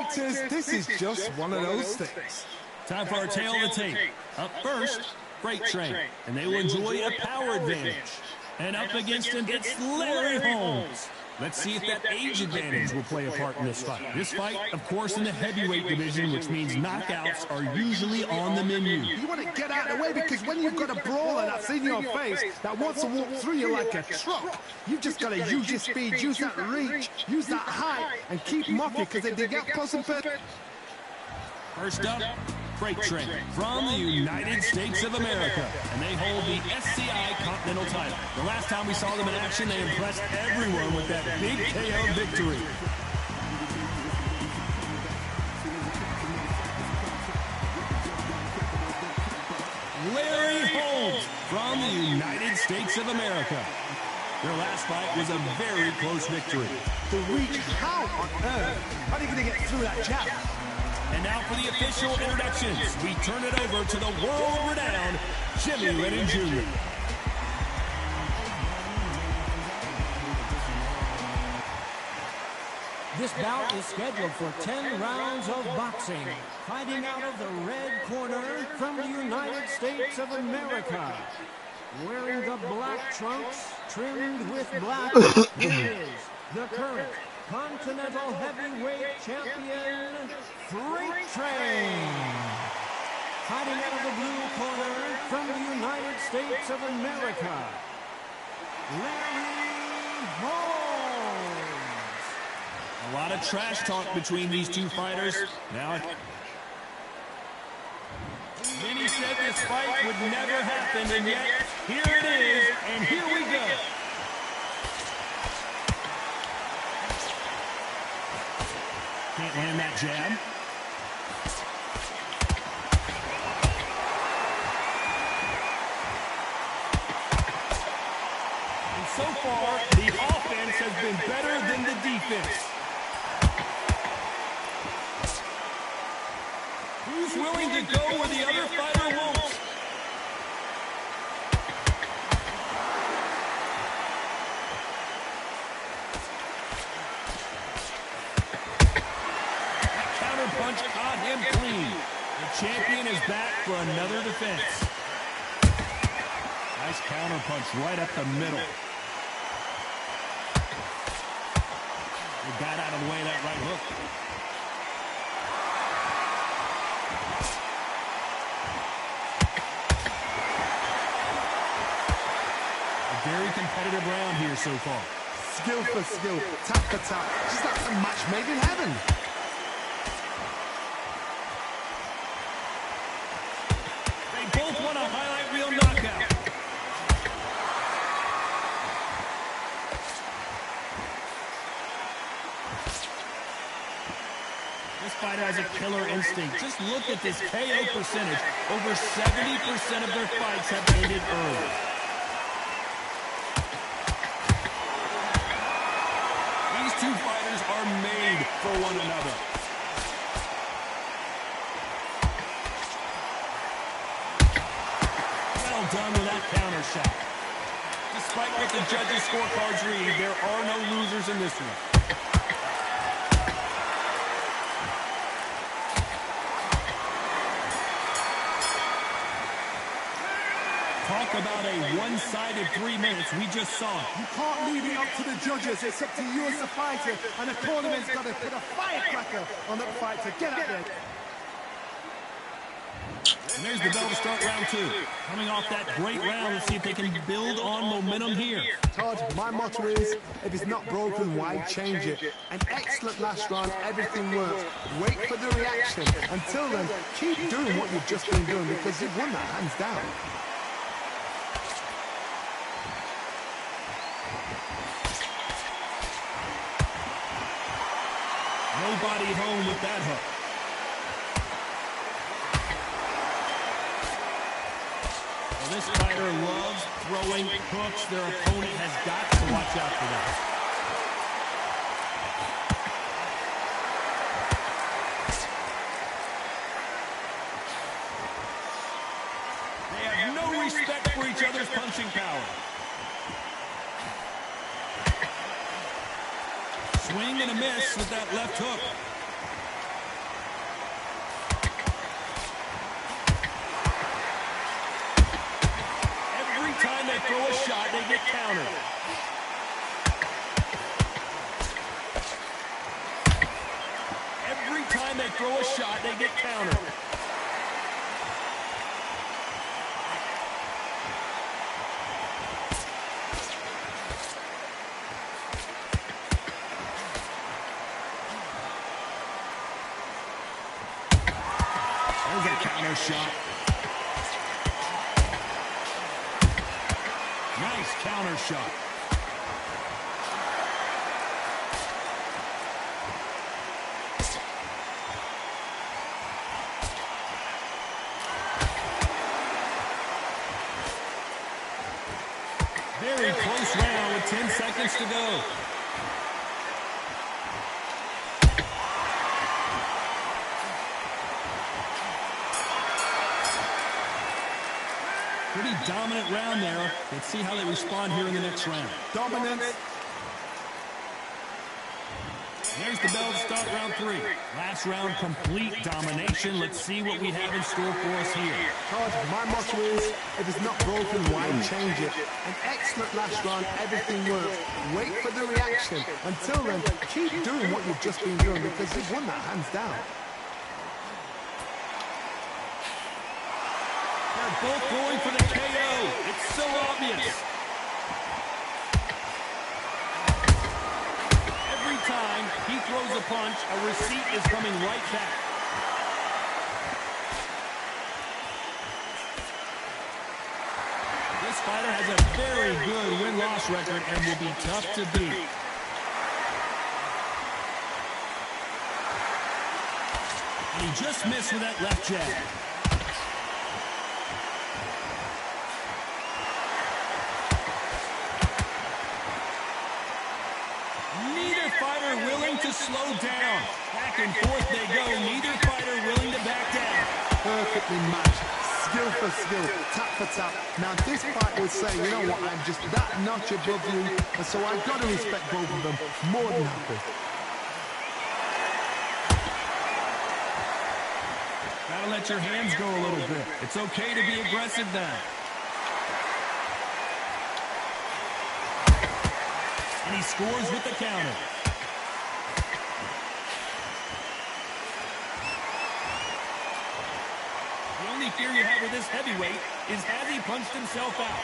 fighters, this is just one of those things. Time for our tail of the tape. Up first, Freight Train, and they will enjoy a power advantage. And up against him, it's Larry Holmes. Let's see if that age advantage will play a part in this fight. This fight, of course, in the heavyweight division, which means knockouts are usually on the menu. You want to get out of the way because when you've got a brawler that's in your face that wants to walk through you like a truck, you've just got to use your speed, use that reach, use that height, and keep mocking because if they get close and fit. First up, Freight Train from the United States of America, and they hold the SCI Continental title. The last time we saw them in action, they impressed everyone with that big KO victory. Larry Holmes from the United States of America. Their last fight was a very close victory. The reach, how on earth are they going to get through that jab? And now for the official introductions, we turn it over to the world-renowned Jimmy Lennon Jr. This bout is scheduled for 10 rounds of boxing. Fighting out of the red corner from the United States of America. Wearing the black trunks trimmed with black, here is the current Continental Heavyweight Champion, Freight Train. Fighting out of the blue corner from the United States of America, Larry Holmes. A lot of trash talk between these two fighters. Now, many said this fight would never happen, and yet here it is, and here we go. Can't land that jab. And so far, the offense has been better than the defense. Who's willing to go where the other fighter won't? Punch caught him clean. The champion is back for another defense. Nice counter punch right up the middle. He got out of the way of that right hook. A very competitive round here so far. Skill for skill, tap for tap. Just like some match made in heaven. Both want a highlight reel knockout. This fighter has a killer instinct. Just look at this KO percentage. Over 70% of their fights have ended early. These two fighters are made for one another. Done with that counter shot. Despite what the judges' scorecards read, there are no losers in this one. Talk about a one-sided 3 minutes. We just saw it. You can't leave it up to the judges. It's up to you as the fighter, and the tournament's got to put a firecracker on that fighter. Get out there. And there's the bell to start round two. Coming off that great round, let's see if they can build on momentum here. Todd, my motto is, if it's not broken, why change it? An excellent last round, everything works. Wait for the reaction. Until then, keep doing what you've just been doing because you've won that hands down. Nobody home with that hook. This fighter loves throwing hooks. Their opponent has got to watch out for that. They have no respect for each other's punching power. Swing and a miss with that left hook. counter. Every time they throw a shot, they get countered. There's a counter shot. Nice counter shot. Very close round with 10 seconds to go. Pretty dominant round there. Let's see how they respond here in the next round. Dominance. There's the bell to start round 3. Last round, complete domination. Let's see what we have in store for us here. Todd, my motto is, if it's not broken, why change it? An excellent last round, everything works. Wait for the reaction. Until then, keep doing what you've just been doing because you've won that hands down. They're both going for the KO. It's so obvious. Every time he throws a punch, a receipt is coming right back. This fighter has a very good win-loss record and will be tough to beat. And he just missed with that left jab. Willing to slow down. Back and forth they go. Neither fighter willing to back down. Perfectly matched. Skill for skill. Tap for tap. Now this fight will say, you know what, I'm just that notch above you. And so I've got to respect both of them. More than happy. Gotta let your hands go a little bit. It's okay to be aggressive now. And he scores with the counter. The only fear you have with this heavyweight is has he punched himself out?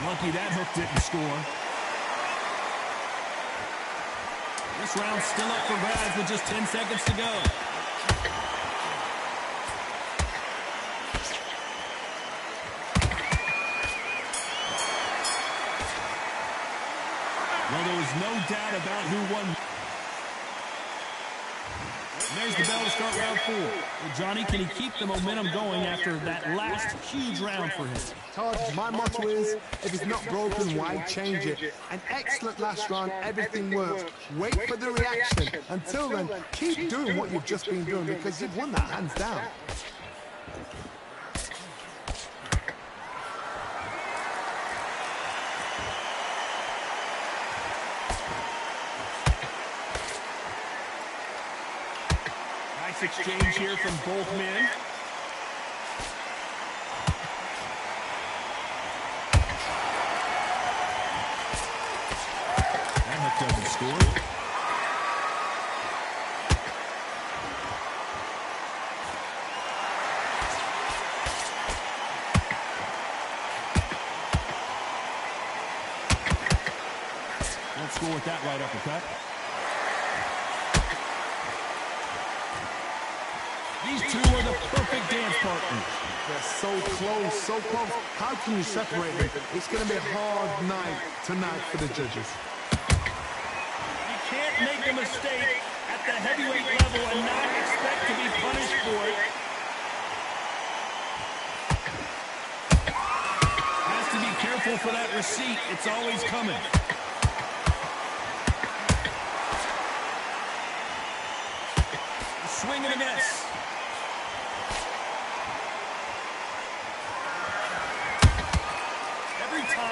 Lucky that hook didn't score. This round's still up for grabs with just 10 seconds to go. Well, there was no doubt about who won. There's the bell to start round 4. Well, Johnny, can he keep the momentum going after that last huge round for him? Todd, my motto is, if it's not broken, why change it? An excellent last round, everything works. Wait for the reaction. Until then, keep doing what you've just been doing because you've won that hands down. Exchange here from both men. That hook doesn't score. Let's go with that right uppercut. These two are the perfect dance partners. They're so close, so close. How can you separate them? It's going to be a hard night tonight for the judges. You can't make a mistake at the heavyweight level and not expect to be punished for it. Has to be careful for that receipt. It's always coming. A swing and a miss.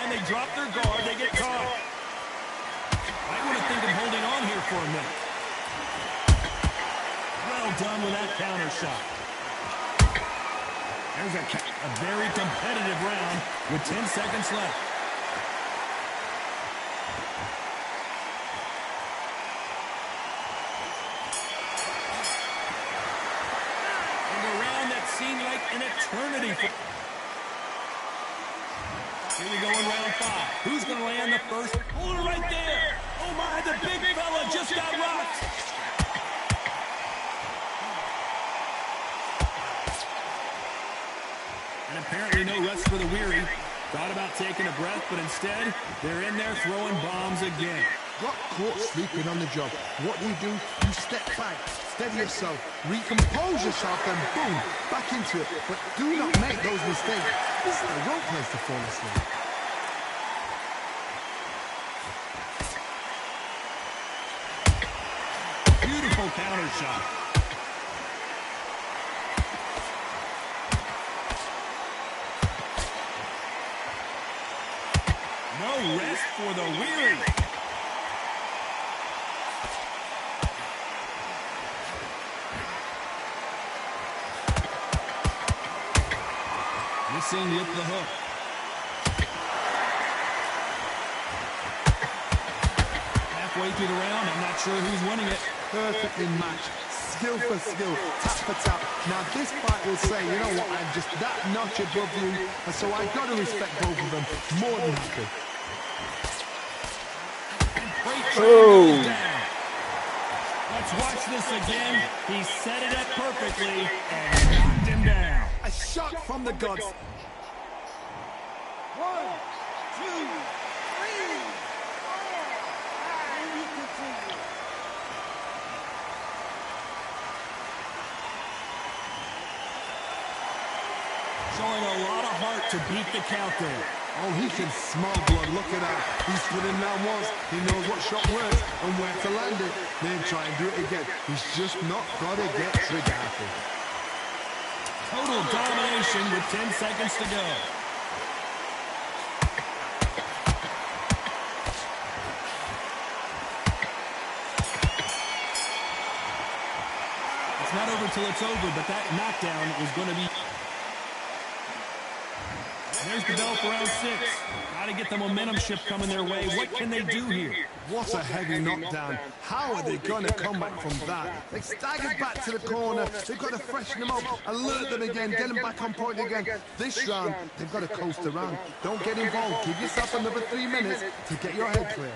They drop their guard, they get caught. Might want to think of holding on here for a minute. Well done with that counter shot. There's a very competitive round with 10 seconds left. And a round that seemed like an eternity. Here we go in round 5. Who's going to land the first? Hold it right there. Oh, my, the big fella just got rocked. And apparently no rest for the weary. Thought about taking a breath, but instead, they're in there throwing bombs again. Got caught sleeping on the job. What do? You step back, steady yourself, recompose yourself, and boom, back into it. But do not make those mistakes. This is the wrong place to fall asleep. Beautiful counter shot. No rest for the weary. Missing with the hook. Halfway through the round, I'm not sure who's winning it. Perfectly matched, skill for skill, tap for tap. Now this fight will say, you know what, I'm just that notch above you, and so I've got to respect both of them more than happy. Oh. Let's watch this again. He set it up perfectly and knocked him down. A shot from the gods. 1, 2, 3, 4. Showing a lot of heart to beat the count there. Oh, he can smell blood. Look at that. He's put him down once. He knows what shot works and where to land it. Then try and do it again. He's just not got to get trigger happy. Total domination with 10 seconds to go. It's not over till it's over, but that knockdown is going to be... There's the bell for round 6. Got to get the momentum shift coming their way. What can they do here? What a heavy knockdown. How are they going to come back from that? They staggered back to the corner. They've got to freshen them up, alert them again, get them back on point again. This round, they've got to coast around. Don't get involved. Give yourself another 3 minutes to get your head clear.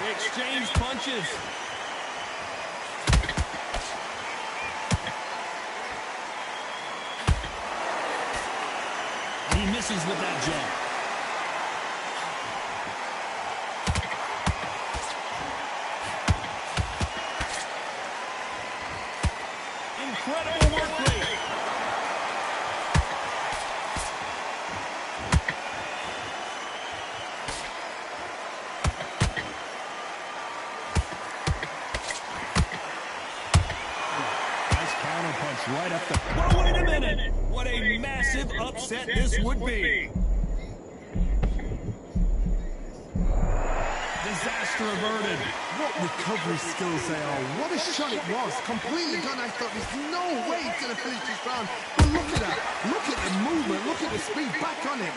They exchange punches. He misses with that jab. Incredible work rate. Nice counter punch right up the... Well, wait a minute. What a massive upset this would be. Disaster averted. What recovery skills they are. What a shot it was. Completely gone. I thought there's no way he's going to finish this round. But look at that. Look at the movement. Look at the speed. Back on it.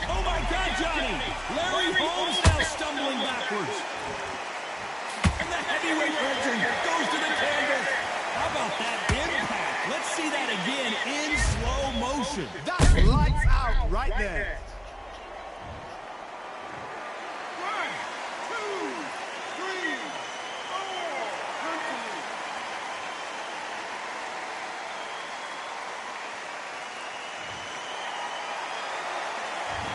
Oh, my God, Johnny. Larry Holmes now stumbling backwards. And the heavyweight legend goes to the canvas. How about that impact? Let's see that again in slow motion. That's lights out right there. 1, 2, 3, 4.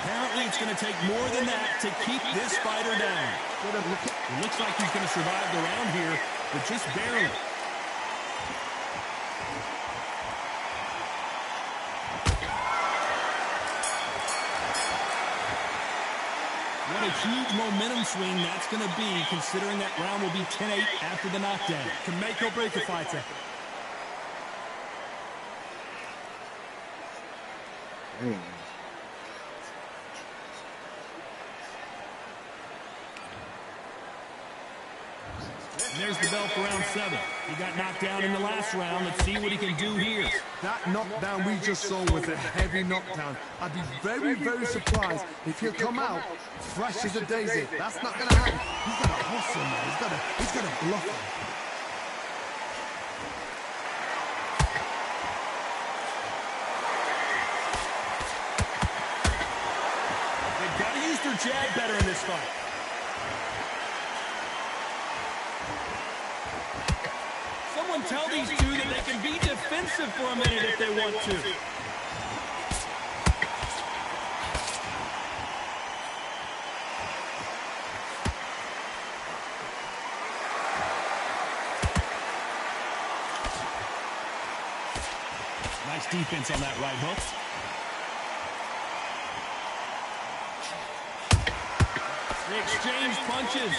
Apparently, it's going to take more than that to keep this fighter down. It looks like he's going to survive the round here, but just barely. What a huge momentum swing that's going to be, considering that round will be 10-8 after the knockdown. Can make or break a fighter. And there's the bell for round 7. He got knocked down in the last round. Let's see what he can do here. That knockdown we just saw was a heavy knockdown. I'd be very, very surprised if he'll come out fresh as a daisy. That's not going to happen. He's got to hustle, man. He's got to bluff him. They've got to use their jab better in this fight. Someone tell these two that they can be defensive for a minute if they want to. Nice defense on that right hook. They exchange punches.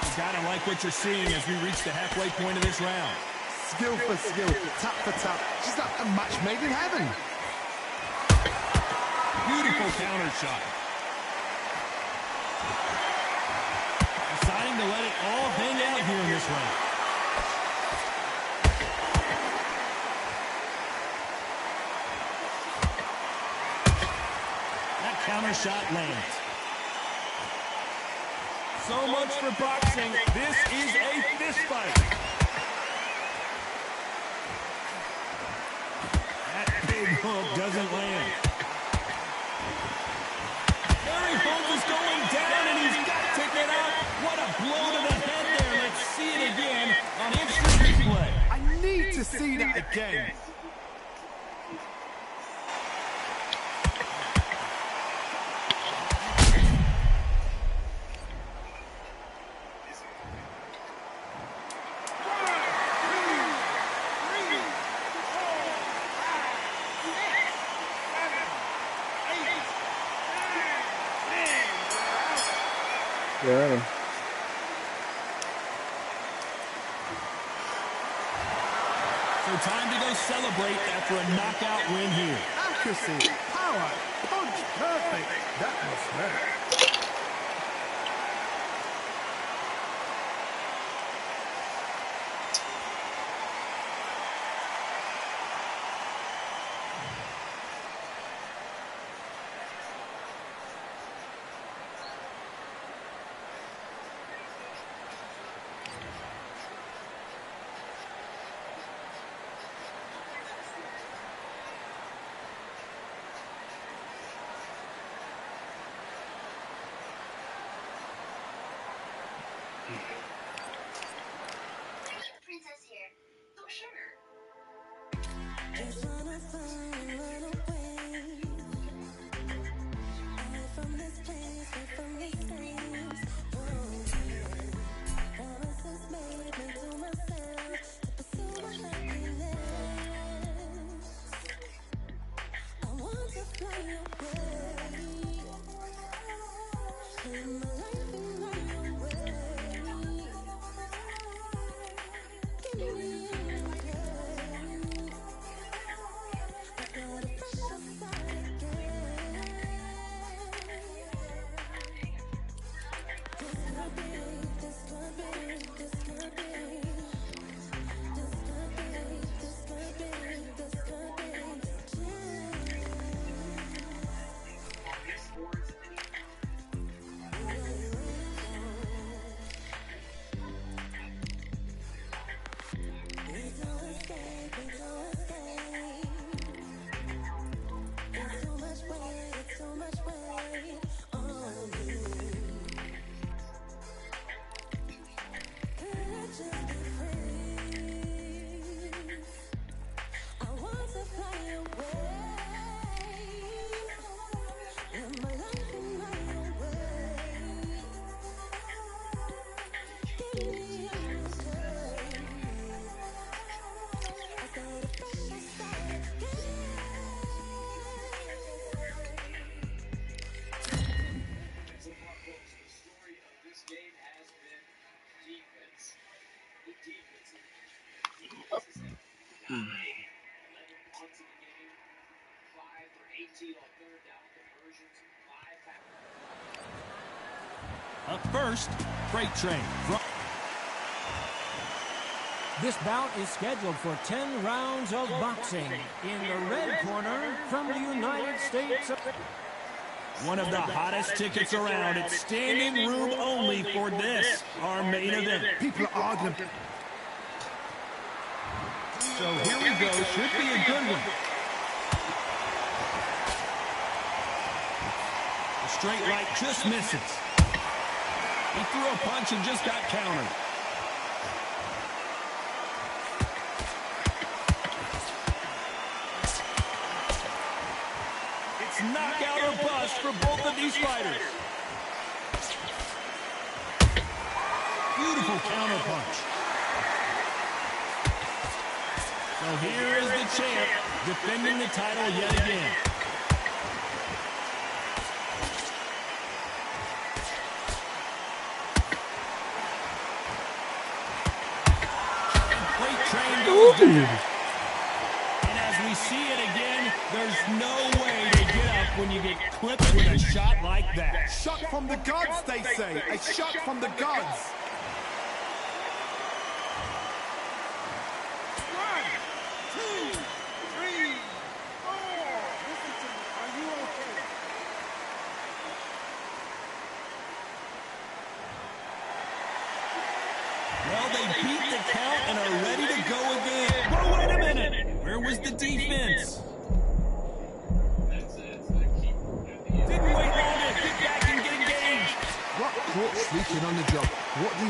You gotta like what you're seeing as we reach the halfway point of this round. Skill for skill, tap for tap. She's like a match made in heaven. Beautiful counter shot. Deciding to let it all hang out here in this round. That counter shot lands. So much for boxing. This is a fist fight. That big hook doesn't land. Larry Holmes is going down, and he's got to get out. What a blow to the head there. Let's see it again on instant replay. I need to see that again. Yeah. So time to go celebrate after a knockout win here. Accuracy, power, punch, perfect. That was hurt. Princess here. Oh, sugar. Up first, Freight Train. This bout is scheduled for 10 rounds of boxing. In the red corner, from the United States of... One of the hottest tickets around. It's standing room only for this, our main event. People are arguing. So here we go. Should be a good one. The straight right just misses. He threw a punch and just got countered. It's knockout or bust for both of these fighters. Beautiful counter punch. So here is the champ defending the title yet again. Freight Train goes down. And as we see it again, there's no way to get up when you get clipped with a shot like that. Shot from the gods, they say. A shot from the gods. Well, they beat the count and are ready to go again. But wait a minute. Where was the defense? Didn't wait long to get back and get engaged. Got caught sleeping on the job. What do?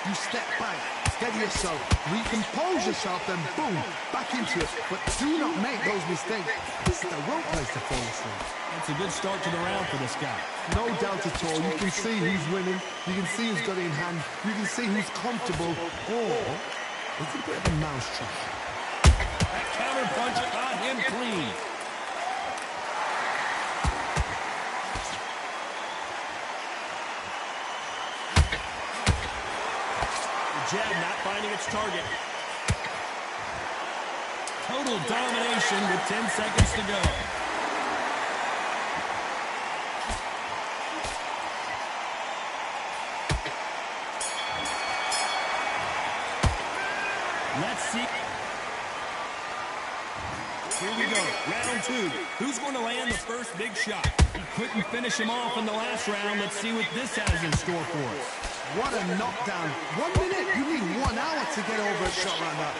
You step back, steady yourself, recompose yourself, then boom, back into it. But do not make those mistakes. This is the wrong place to fall asleep. That's a good start to the round for this guy. No doubt at all. You can see who's winning. You can see who's got it in hand. You can see who's comfortable. Or it's a bit of a mousetrap. That counter punch got him clean. The jab not finding its target. Total domination with 10 seconds to go. Let's see. Here we go, round two. Who's going to land the first big shot? He couldn't finish him off in the last round. Let's see what this has in store for us. What a knockdown. 1 minute, you need 1 hour to get over a shot like that.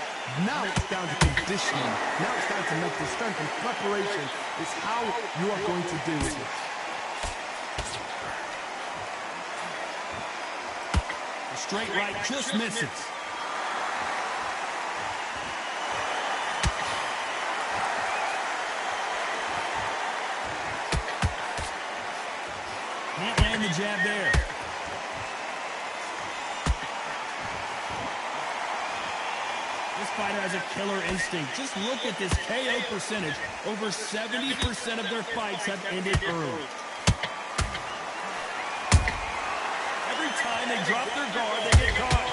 Now it's down to conditioning. Now it's down to mental strength and preparation. It's how you are going to do it. The straight right just misses. Can't land the jab there. This fighter has a killer instinct. Just look at this KO percentage. Over 70% of their fights have ended early. Every time they drop their guard, they get caught.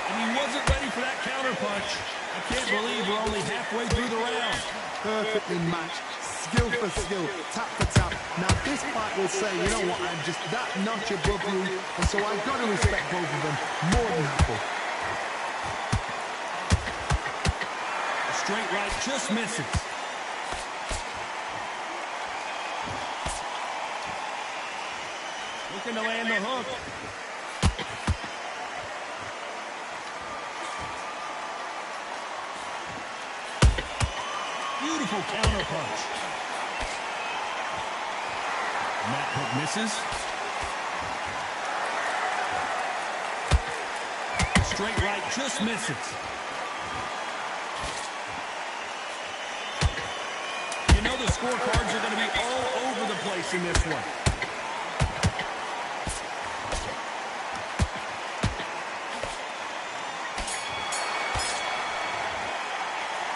And he wasn't ready for that counter punch. I can't believe we're only halfway through the round. Perfectly matched. Skill for skill, tap for tap. Now this fight will say, you know what, I'm just that notch above you, and so I've got to respect both of them more than happy. The straight right just misses. Looking to land the hook. Beautiful counter punch. And that hook misses. Straight right just misses. You know the scorecards are going to be all over the place in this one.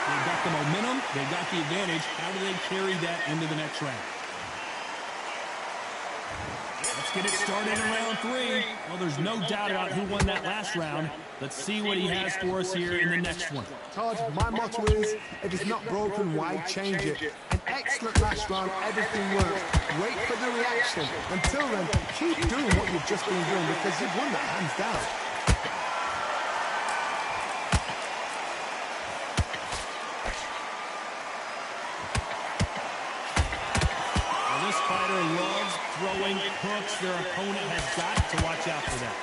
They've got the momentum. They've got the advantage. How do they carry that into the next round? Let's get it started in round 3. Well, there's no doubt about who won that last round. Let's see what he has for us here in the next one. Todd, my motto is, if it's not broken, why change it? An excellent last round, everything works. Wait for the reaction. Until then, keep doing what you've just been doing because you've won that hands down. Well, this fighter loves throwing hooks. Their opponent has got to watch out for that.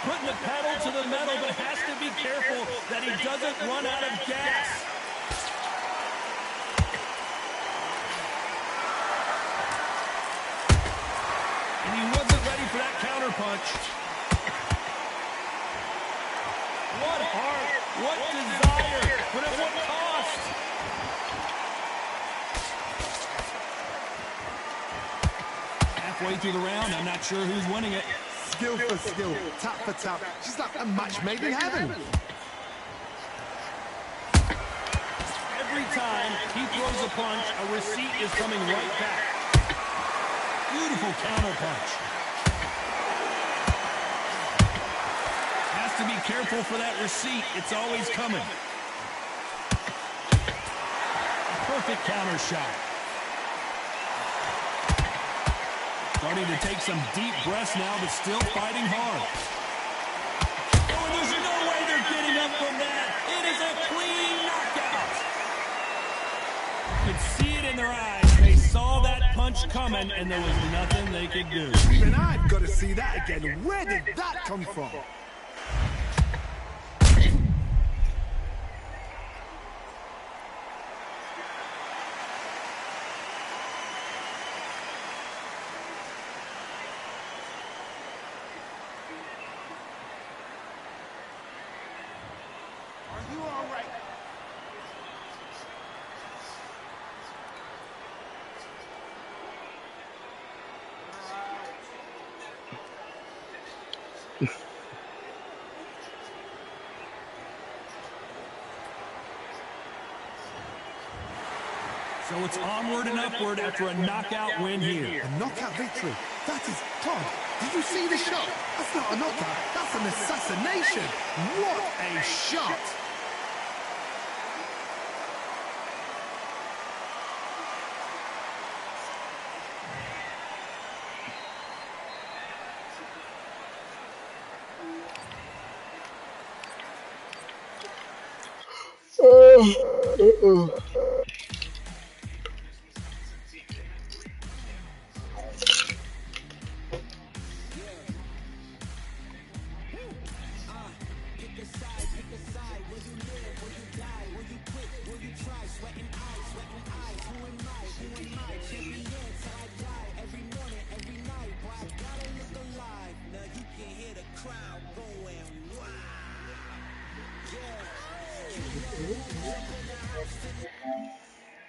Putting the pedal to the metal, but has to be careful that he doesn't run out of gas. And he wasn't ready for that counter punch. What heart, what desire, but at what cost? Halfway through the round, I'm not sure who's winning it. Skill for skill, tap for tap. She's like a match made in heaven. Every time he throws a punch, a receipt is coming right back. Beautiful counter punch. Has to be careful for that receipt. It's always coming. Perfect counter shot. Starting to take some deep breaths now, but still fighting hard. Oh, and there's no way they're getting up from that. It is a clean knockout. You could see it in their eyes. They saw that punch coming, and there was nothing they could do. Even I've got to see that again. Where did that come from? So it's onward and upward after a knockout win here. A knockout victory. That is Todd. Did you see the shot? That's not a knockout. That's an assassination. What a shot.